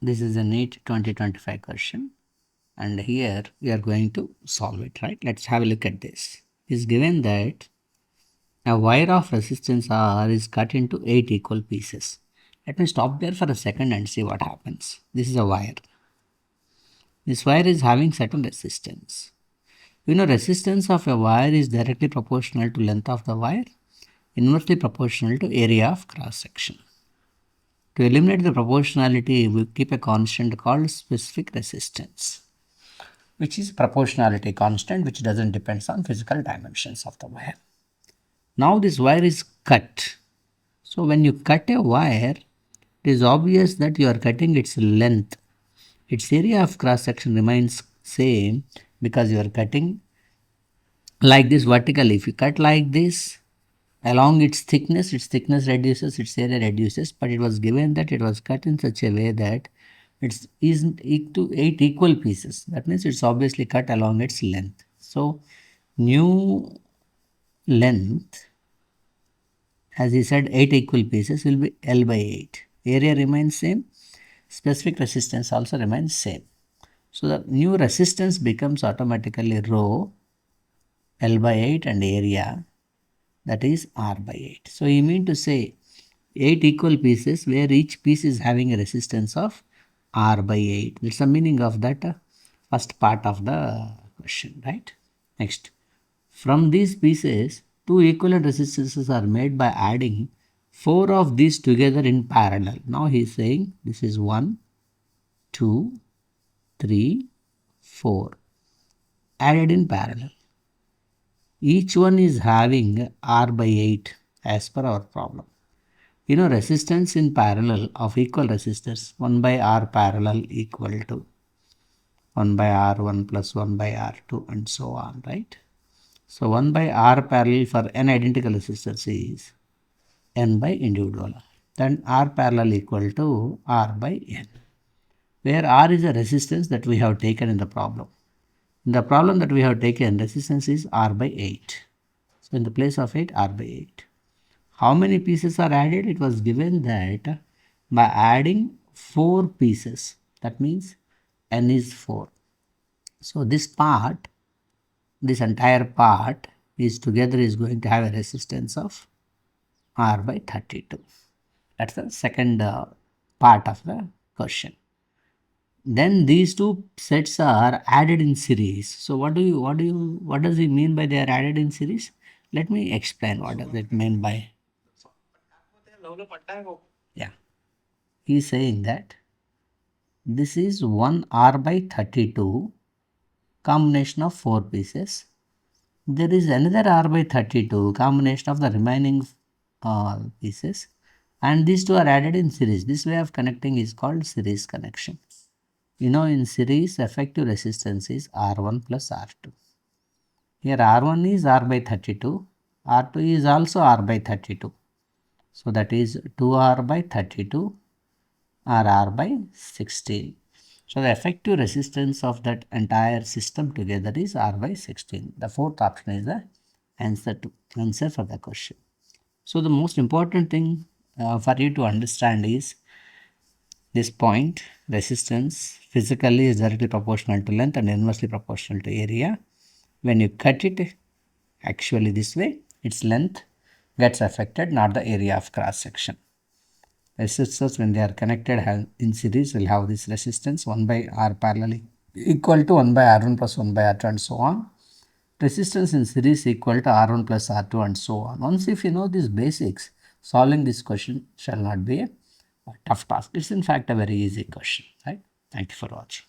This is a NEET 2025 question, and here we are going to solve it, right? Let's have a look at this. It is given that a wire of resistance R is cut into 8 equal pieces. Let me stop there for a second and see what happens. This is a wire. This wire is having certain resistance. You know, resistance of a wire is directly proportional to length of the wire, inversely proportional to area of cross section. To eliminate the proportionality, we keep a constant called specific resistance, which is proportionality constant, which doesn't depend on physical dimensions of the wire. Now this wire is cut. So when you cut a wire, it is obvious that you are cutting its length. Its area of cross section remains same because you are cutting like this vertically. If you cut like this along its thickness reduces, its area reduces, but it was given that it was cut in such a way that it isn't to 8 equal pieces. That means it's obviously cut along its length. So new length, as he said, 8 equal pieces will be L by 8. Area remains same, specific resistance also remains same. So the new resistance becomes automatically rho L by 8 and area, that is R by 8. So you mean to say 8 equal pieces where each piece is having a resistance of R by 8. That's the meaning of that first part of the question, right? Next, from these pieces, two equivalent resistances are made by adding 4 of these together in parallel. Now he is saying this is 1, 2, 3, 4 added in parallel. Each one is having R by 8 as per our problem. You know, resistance in parallel of equal resistors, 1 by R parallel equal to 1 by R1 plus 1 by R2 and so on, right? So 1 by R parallel for n identical resistors is n by individual. Then R parallel equal to R by n, where R is a resistance that we have taken in the problem. In the problem that we have taken, resistance is R by 8. So in the place of 8, R by 8. How many pieces are added? It was given that by adding 4 pieces, that means n is 4. So this part, this entire part is together is going to have a resistance of R by 32. That's the second part of the question. Then these two sets are added in series. So what does he mean by they are added in series? Let me explain what does it mean by. Yeah, he is saying that this is 1 R by 32 combination of 4 pieces. There is another R by 32 combination of the remaining pieces, and these two are added in series. This way of connecting is called series connection. You know, in series, effective resistance is R1 plus R2. Here R1 is R by 32, R2 is also R by 32. So that is 2R by 32 or R by 16. So the effective resistance of that entire system together is R by 16. The fourth option is the answer for the question. So the most important thing for you to understand is this point, resistance physically is directly proportional to length and inversely proportional to area. When you cut it actually this way, its length gets affected, not the area of cross section. Resistors, when they are connected in series, will have this resistance 1 by R parallel equal to 1 by R1 plus 1 by R2 and so on. Resistance in series equal to R1 plus R2 and so on. Once if you know these basics, solving this question shall not be a tough task. It's in fact a very easy question, right? Thank you for watching.